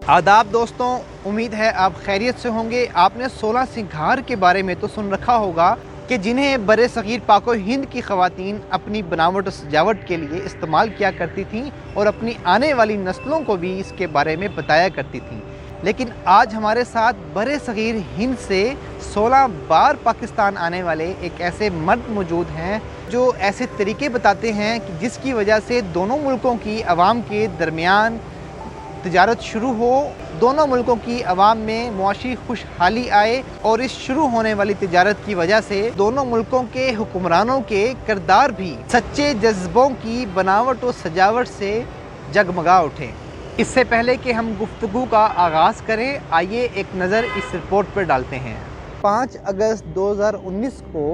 आदाब दोस्तों, उम्मीद है आप खैरियत से होंगे। आपने 16 सिंगार के बारे में तो सुन रखा होगा कि जिन्हें बरे सग़ीर पाको हिंद की ख़वातीन अपनी बनावट और सजावट के लिए इस्तेमाल किया करती थीं और अपनी आने वाली नस्लों को भी इसके बारे में बताया करती थीं। लेकिन आज हमारे साथ बरे सग़ीर हिंद से 16 बार पाकिस्तान आने वाले एक ऐसे मर्द मौजूद हैं जो ऐसे तरीके बताते हैं कि जिसकी वजह से दोनों मुल्कों की आवाम के दरमियान तिजारत शुरू हो, दोनों मुल्कों की आवाम में मुआशी खुशहाली आए और इस शुरू होने वाली तिजारत की वजह से दोनों मुल्कों के हुक्मरानों के किरदार भी सच्चे जज्बों की बनावट और सजावट से जगमगा उठें। इससे पहले कि हम गुफ्तगू का आगाज़ करें, आइए एक नज़र इस रिपोर्ट पर डालते हैं। 5 अगस्त 2019 को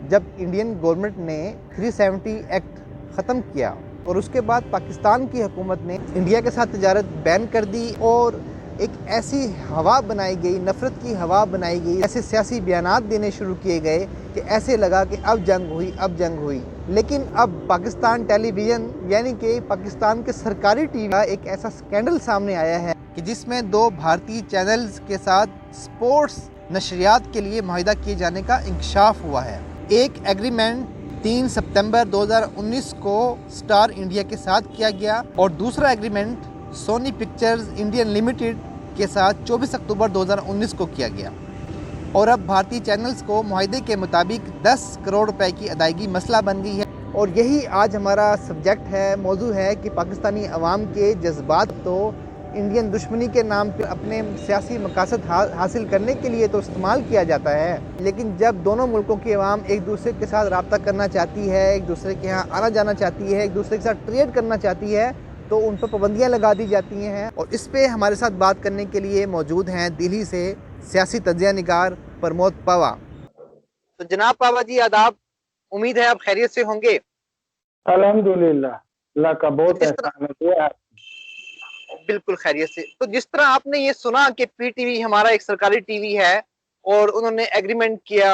जब इंडियन गवर्नमेंट ने 370 एक्ट ख़त्म किया और उसके बाद पाकिस्तान की हुकूमत ने इंडिया के साथ तिजारत बैन कर दी और एक ऐसी हवा बनाई गई, नफ़रत की हवा बनाई गई, ऐसे सियासी बयानात देने शुरू किए गए कि ऐसे लगा कि अब जंग हुई, अब जंग हुई। लेकिन अब पाकिस्तान टेलीविज़न यानी कि पाकिस्तान के सरकारी टीवी का एक ऐसा स्कैंडल सामने आया है कि जिसमें 2 भारतीय चैनल्स के साथ स्पोर्ट्स नशरियात के लिए मुआहिदा किए जाने का इंकशाफ हुआ है। एक एग्रीमेंट 3 सितंबर 2019 को स्टार इंडिया के साथ किया गया और दूसरा agreement Sony Pictures Indian Limited के साथ 24 अक्टूबर 2019 को किया गया और अब भारतीय चैनल्स को मुआहिदे के मुताबिक 10 करोड़ रुपए की अदायगी मसला बन गई है। और यही आज हमारा सब्जेक्ट है, मौजू है कि पाकिस्तानी अवाम के जज्बात तो इंडियन दुश्मनी के नाम पर अपने सियासी मकासद हासिल करने के लिए तो इस्तेमाल किया जाता है, लेकिन जब दोनों मुल्कों की अवाम एक दूसरे के साथ रब्ता करना चाहती है, एक दूसरे के यहाँ आना जाना चाहती है, एक दूसरे के साथ ट्रेड करना चाहती है, तो उन पर पाबंदियाँ लगा दी जाती हैं। और इस पर हमारे साथ बात करने के लिए मौजूद हैं दिल्ली से सियासी तज्ज़िया निगार प्रमोद पावा। तो जनाब पावा जी, आदाब। उम्मीद है आप खैरियत से होंगे। अल्हम्दुलिल्लाह, अल्लाह का बहुत जिस एहसान है। दुआ बिल्कुल खैरियत से। तो जिस तरह आपने ये सुना कि पीटीवी हमारा एक सरकारी टीवी है और उन्होंने एग्रीमेंट किया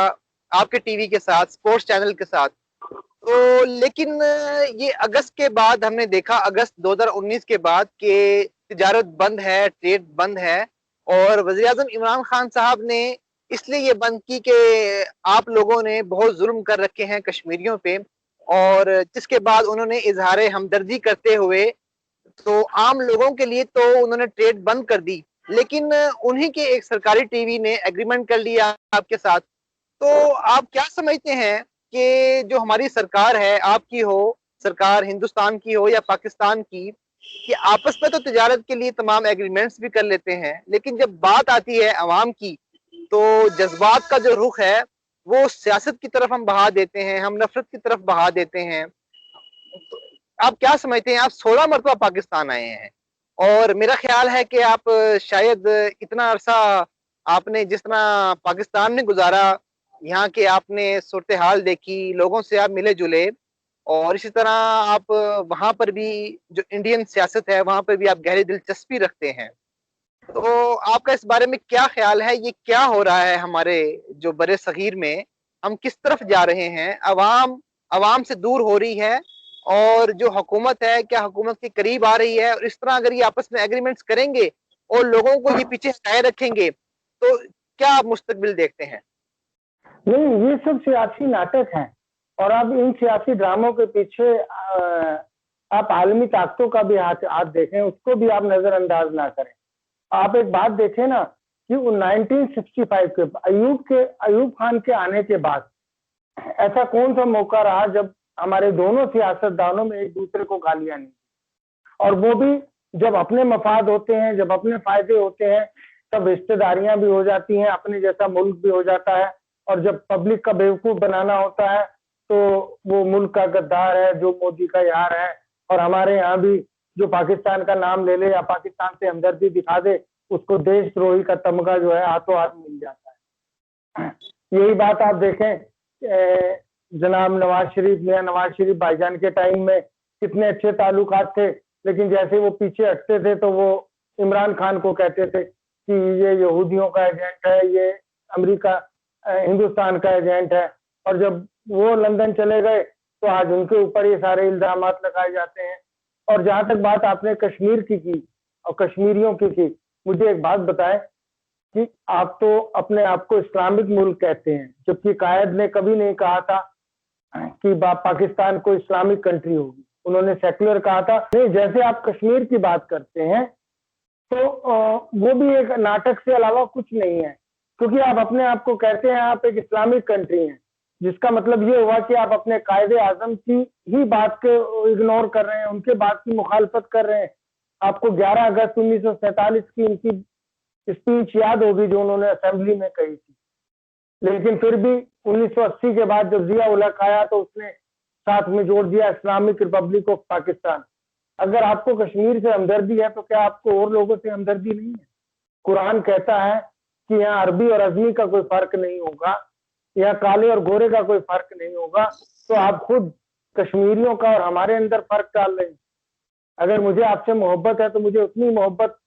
आपके टीवी के साथ, स्पोर्ट्स चैनल के साथ, तो लेकिन ये अगस्त के बाद हमने देखा, अगस्त 2019 के बाद कि तिजारत बंद है, ट्रेड बंद है और वज़ीर आज़म इमरान खान साहब ने इसलिए ये बंद की कि आप लोगों ने बहुत जुल्म कर रखे हैं कश्मीरियों पे, और जिसके बाद उन्होंने इजहार हमदर्दी करते हुए तो आम लोगों के लिए तो उन्होंने ट्रेड बंद कर दी, लेकिन उन्हीं के एक सरकारी टीवी ने एग्रीमेंट कर लिया आपके साथ। तो आप क्या समझते हैं कि जो हमारी सरकार है, आपकी हो सरकार, हिंदुस्तान की हो या पाकिस्तान की, कि आपस में तो तिजारत के लिए तमाम एग्रीमेंट्स भी कर लेते हैं, लेकिन जब बात आती है अवाम की तो जज्बात का जो रुख है वो सियासत की तरफ हम बहा देते हैं, हम नफरत की तरफ बहा देते हैं। तो आप क्या समझते हैं? आप 16 मरतबा पाकिस्तान आए हैं और मेरा ख्याल है कि आप शायद इतना अरसा आपने जिस तरह पाकिस्तान में गुजारा, यहाँ के आपने सूरत हाल देखी, लोगों से आप मिले जुले और इसी तरह आप वहां पर भी जो इंडियन सियासत है वहां पर भी आप गहरी दिलचस्पी रखते हैं। तो आपका इस बारे में क्या ख्याल है? ये क्या हो रहा है हमारे जो बरे सगीर में? हम किस तरफ जा रहे हैं? अवाम अवाम से दूर हो रही है और जो हुकूमत है, क्या हुकूमत के करीब आ रही है? और इस तरह अगर ये आपस में एग्रीमेंट्स करेंगे और लोगों को ये पीछे हटाए रखेंगे तो क्या आप मुस्तकबिल देखते हैं? नहीं, ये सब सियासी नाटक हैं और अब इन सियासी ड्रामों के पीछे आप आलमी ताकतों का भी हाथ देखें, उसको भी आप नजरअंदाज ना करें। आप एक बात देखें ना कि 1965 के अयूब खान के आने के बाद ऐसा कौन सा मौका रहा जब हमारे दोनों सियासतदानों में एक दूसरे को गालियां नहीं, और वो भी जब अपने मफाद होते हैं, जब अपने फायदे होते हैं, तब रिश्तेदारियां भी हो जाती हैं, अपने जैसा मुल्क भी हो जाता है, और जब पब्लिक का बेवकूफ बनाना होता है तो वो मुल्क का गद्दार है, जो मोदी का यार है। और हमारे यहाँ भी जो पाकिस्तान का नाम ले ले या पाकिस्तान से हमदर्दी दिखा दे, उसको देशद्रोही का तमगा जो है हाथों हाथ मिल जाता है। यही बात आप देखें, जनाब नवाज शरीफ, मियां नवाज शरीफ भाईजान के टाइम में कितने अच्छे ताल्लुकात थे, लेकिन जैसे वो पीछे हटते थे तो वो इमरान खान को कहते थे कि ये यहूदियों का एजेंट है, ये अमेरिका हिंदुस्तान का एजेंट है। और जब वो लंदन चले गए तो आज उनके ऊपर ये सारे इल्जामात लगाए जाते हैं। और जहां तक बात आपने कश्मीर की और कश्मीरियों की मुझे एक बात बताएं कि आप तो अपने आप को इस्लामिक मुल्क कहते हैं, जबकि कायद ने कभी नहीं कहा था कि पाकिस्तान को इस्लामिक कंट्री होगी। उन्होंने सेक्युलर कहा था। नहीं, जैसे आप कश्मीर की बात करते हैं तो वो भी एक नाटक से अलावा कुछ नहीं है, क्योंकि आप अपने आप को कहते हैं आप एक इस्लामिक कंट्री हैं, जिसका मतलब ये हुआ कि आप अपने कायदे आजम की ही बात को इग्नोर कर रहे हैं, उनके बात की मुखालफत कर रहे हैं। आपको 11 अगस्त 1947 की उनकी स्पीच याद होगी जो उन्होंने असेंबली में कही थी, लेकिन फिर भी 1980 के बाद जब जिया उल हक आया तो उसने साथ में जोड़ दिया इस्लामिक रिपब्लिक ऑफ पाकिस्तान। अगर आपको कश्मीर से हमदर्दी है तो क्या आपको और लोगों से हमदर्दी नहीं है? कुरान कहता है कि यहाँ अरबी और अजमी का कोई फर्क नहीं होगा, यहाँ काले और गोरे का कोई फर्क नहीं होगा, तो आप खुद कश्मीरियों का और हमारे अंदर फर्क डाल रहे हैं। अगर मुझे आपसे मोहब्बत है तो मुझे उतनी मोहब्बत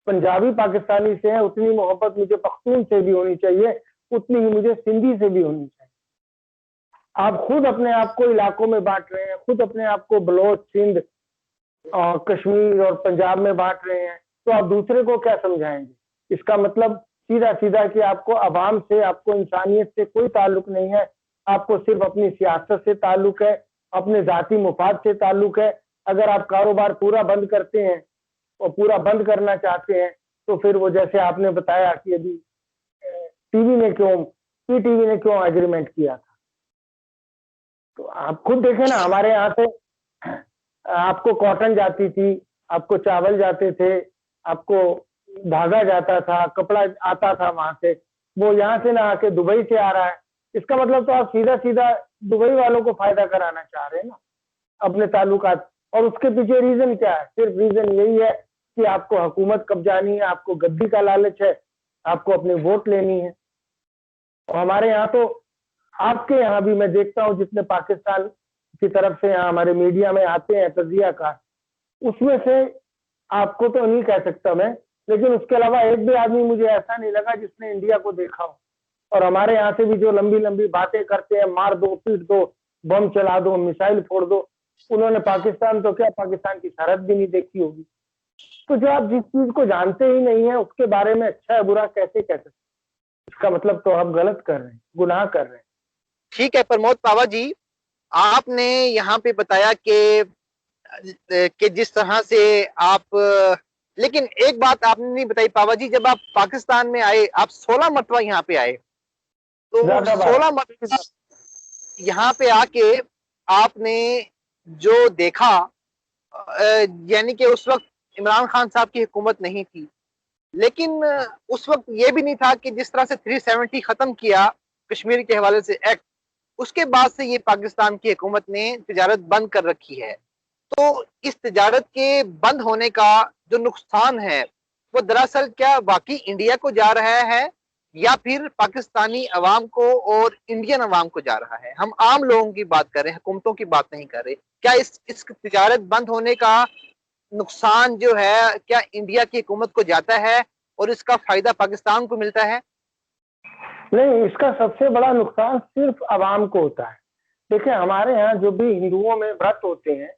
पंजाबी पाकिस्तानी से है, उतनी मोहब्बत मुझे पख्तून से भी होनी चाहिए, उतनी ही मुझे सिंधी से भी होनी चाहिए। आप खुद अपने आप को इलाकों में बांट रहे हैं, खुद अपने आप को बलोच, सिंध और कश्मीर और पंजाब में बांट रहे हैं, तो आप दूसरे को क्या समझाएंगे? इसका मतलब सीधा सीधा कि आपको अवाम से, आपको इंसानियत से कोई ताल्लुक नहीं है, आपको सिर्फ अपनी सियासत से ताल्लुक है, अपने जाती मुफाद से ताल्लुक है। अगर आप कारोबार पूरा बंद करते हैं और पूरा बंद करना चाहते हैं तो फिर वो जैसे आपने बताया कि अभी टीवी ने क्यों, पीटीवी ने क्यों एग्रीमेंट किया था, तो आप खुद देखें ना। हमारे यहाँ से आपको कॉटन जाती थी, आपको चावल जाते थे, आपको धागा जाता था, कपड़ा आता था वहां से, वो यहाँ से ना आके दुबई से आ रहा है। इसका मतलब तो आप सीधा सीधा दुबई वालों को फायदा कराना चाह रहे हैं ना अपने ताल्लुकात। और उसके पीछे रीजन क्या है? सिर्फ रीजन यही है कि आपको हुकूमत कब्जानी है, आपको गद्दी का लालच है, आपको अपनी वोट लेनी है। और हमारे यहाँ तो, आपके यहाँ भी मैं देखता हूँ जितने पाकिस्तान की तरफ से यहाँ हमारे मीडिया में आते हैं तजियाकार, उसमें से आपको तो नहीं कह सकता मैं, लेकिन उसके अलावा एक भी आदमी मुझे ऐसा नहीं लगा जिसने इंडिया को देखा हो। और हमारे यहाँ से भी जो लंबी लंबी बातें करते हैं, मार दो, पीट दो, बम चला दो, मिसाइल फोड़ दो, उन्होंने पाकिस्तान तो क्या, पाकिस्तान की सरहद भी नहीं देखी होगी। तो जो आप जिस चीज को जानते ही नहीं है उसके बारे में अच्छा है बुरा कैसे कह सकते? इसका मतलब तो आप गलत कर रहे हैं, गुनाह कर रहे हैं। ठीक है प्रमोद पावा जी, आपने यहाँ पे बताया कि जिस तरह से आप, लेकिन एक बात आपने नहीं बताई पावा जी, जब आप पाकिस्तान में आए, आप 16 मरतबा यहाँ पे आए, तो ज्यादा बार 16 मरतबा यहाँ पे आके आपने जो देखा, यानी कि उस वक्त इमरान खान साहब की हुकूमत नहीं थी, लेकिन उस वक्त ये भी नहीं था कि जिस तरह से 370 खत्म किया कश्मीर के हवाले से एक्ट, उसके बाद से ये पाकिस्तान की हुकूमत ने तिजारत बंद कर रखी है। तो इस तिजारत के बंद होने का जो नुकसान है वो दरअसल क्या वाकई इंडिया को जा रहा है या फिर पाकिस्तानी अवाम को और इंडियन अवाम को जा रहा है? हम आम लोगों की बात कर रहे हैं, हुकूमतों की बात नहीं कर रहे। क्या इस तिजारत बंद होने का नुकसान जो है क्या इंडिया की हुकूमत को जाता है और इसका फायदा पाकिस्तान को मिलता है? नहीं, इसका सबसे बड़ा नुकसान सिर्फ अवाम को होता है। देखिए, हमारे यहाँ जो भी हिंदुओं में व्रत होते हैं,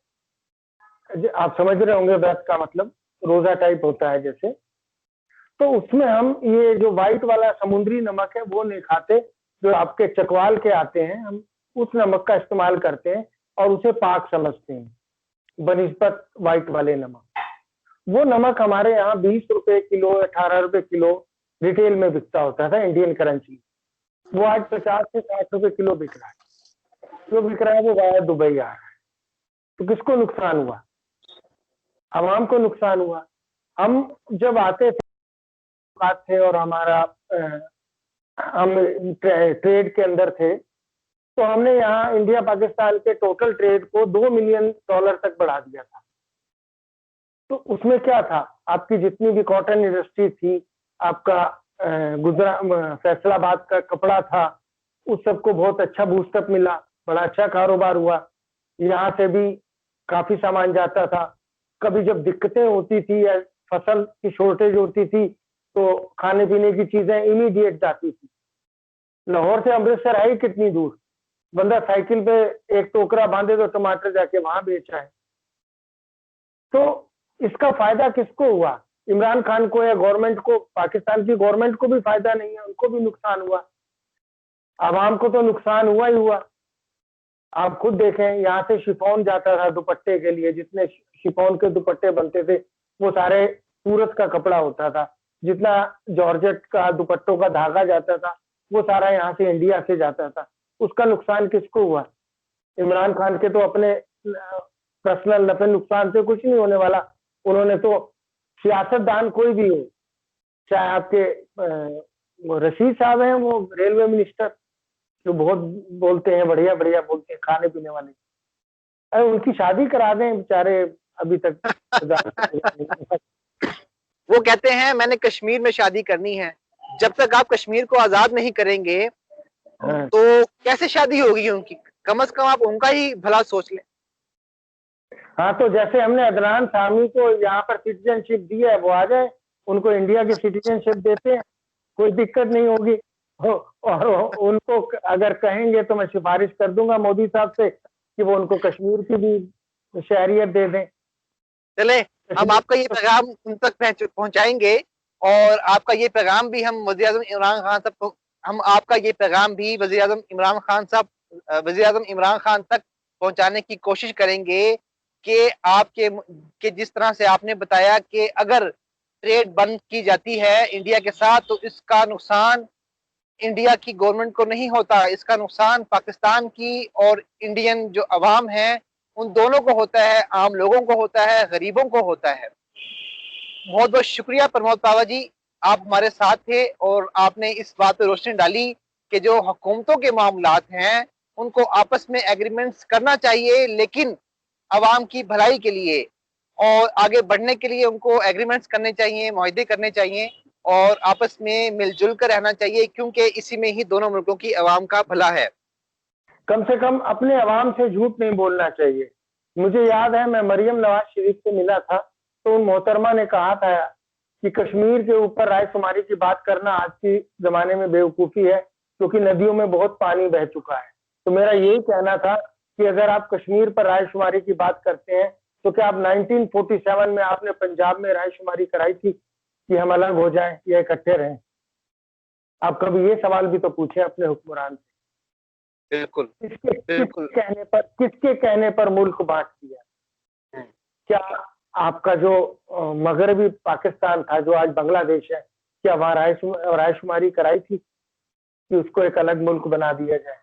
आप समझ रहे होंगे व्रत का मतलब रोजा टाइप होता है जैसे, तो उसमें हम ये जो व्हाइट वाला समुद्री नमक है वो नहीं खाते, जो आपके चकवाल के आते हैं, हम उस नमक का इस्तेमाल करते हैं और उसे पाक समझते हैं बनिस्बत व्हाइट वाले नमक। वो नमक हमारे यहाँ 20 रुपए किलो, 18 रुपए किलो रिटेल में बिकता होता था इंडियन करेंसी। वो आज 50 से 60 रुपए किलो बिक रहा है। जो बिक रहा है वो वाया दुबई आ रहा है। तो किसको नुकसान हुआ? आवाम को नुकसान हुआ। हम जब आते थे और हमारा हम ट्रेड के अंदर थे, तो हमने यहाँ इंडिया पाकिस्तान के टोटल ट्रेड को $2 मिलियन तक बढ़ा दिया था। तो उसमें क्या था, आपकी जितनी भी कॉटन इंडस्ट्री थी, आपका फैसलाबाद का कपड़ा था, उस सबको बहुत अच्छा बूस्टअप मिला, बड़ा अच्छा कारोबार हुआ। यहाँ से भी काफी सामान जाता था। कभी जब दिक्कतें होती थी या फसल की शॉर्टेज होती थी तो खाने पीने की चीजें इमीडिएट जाती थी। लाहौर से अमृतसर है ही कितनी दूर, बंदा साइकिल पे एक टोकरा बांधे तो टमाटर जाके वहां बेचा है। तो इसका फायदा किसको हुआ? इमरान खान को या गवर्नमेंट को, पाकिस्तान की गवर्नमेंट को भी फायदा नहीं है, उनको भी नुकसान हुआ, आवाम को तो नुकसान हुआ ही हुआ। आप खुद देखें, यहाँ से शिफॉन जाता था दुपट्टे के लिए, जितने शिफॉन के दुपट्टे बनते थे वो सारे सूरत का कपड़ा होता था। जितना जॉर्जेट का दुपट्टों का धागा जाता था वो सारा यहाँ से इंडिया से जाता था। उसका नुकसान किसको हुआ? इमरान खान के तो अपने पर्सनल नफे नुकसान से कुछ नहीं होने वाला। उन्होंने तो, सियासतदान कोई भी हो, चाहे आपके वो रशीद साहब हैं, वो रेलवे मिनिस्टर, जो बहुत बोलते हैं, बढ़िया बढ़िया बोलते हैं, खाने पीने वाले, अरे उनकी शादी करा दें बेचारे, अभी तक वो कहते हैं मैंने कश्मीर में शादी करनी है। जब तक आप कश्मीर को आजाद नहीं करेंगे हाँ। तो कैसे शादी होगी उनकी? कम से कम आप उनका ही भला सोच लें। हाँ, तो जैसे हमने अदनान सामी को यहाँ पर सिटीजनशिप दी है, वो आ जाए, उनको इंडिया की सिटीजनशिप देते हैं, कोई दिक्कत नहीं होगी। और उनको अगर कहेंगे तो मैं सिफारिश कर दूंगा मोदी साहब से कि वो उनको कश्मीर की भी शहरियत दे दें। चले, हम आपका ये पैगाम उन तक पहुंचाएंगे और आपका ये पैगाम भी हम वज़ीर आज़म इमरान खान साहब, हम आपका ये पैगाम भी वज़ीर आज़म इमरान खान साहब, वज़ीर आज़म इमरान खान तक पहुंचाने की कोशिश करेंगे कि आपके जिस तरह से आपने बताया कि अगर ट्रेड बंद की जाती है इंडिया के साथ तो इसका नुकसान इंडिया की गवर्नमेंट को नहीं होता, इसका नुकसान पाकिस्तान की और इंडियन जो अवाम है उन दोनों को होता है, आम लोगों को होता है, गरीबों को होता है। बहुत बहुत शुक्रिया प्रमोद पावा जी, आप हमारे साथ थे और आपने इस बात पर रोशनी डाली कि जो हुकूमतों के मामलात हैं उनको आपस में एग्रीमेंट्स करना चाहिए, लेकिन अवाम की भलाई के लिए और आगे बढ़ने के लिए उनको एग्रीमेंट्स करने चाहिए, मुआहदे करने चाहिए और आपस में मिलजुल कर रहना चाहिए, क्योंकि इसी में ही दोनों मुल्कों की अवाम का भला है। कम से कम अपने अवाम से झूठ नहीं बोलना चाहिए। मुझे याद है, मैं मरियम नवाज शरीफ से मिला था तो उन मोहतरमा ने कहा था कि कश्मीर के ऊपर रायशुमारी की बात करना आज के जमाने में बेवकूफ़ी है, क्योंकि नदियों में बहुत पानी बह चुका है। तो मेरा यही कहना था कि अगर आप कश्मीर पर रायशुमारी की बात करते हैं तो क्या आप 1947 में आपने पंजाब में रायशुमारी कराई थी कि हम अलग हो जाएं या इकट्ठे रहें? आप कभी ये सवाल भी तो पूछे अपने हुक्मरान से। बिल्कुल किसके कहने पर मुल्क बांट दिया? क्या आपका जो मगरबी पाकिस्तान था, जो आज बांग्लादेश है, क्या वहां रायशुमारी कराई थी कि उसको एक अलग मुल्क बना दिया जाए?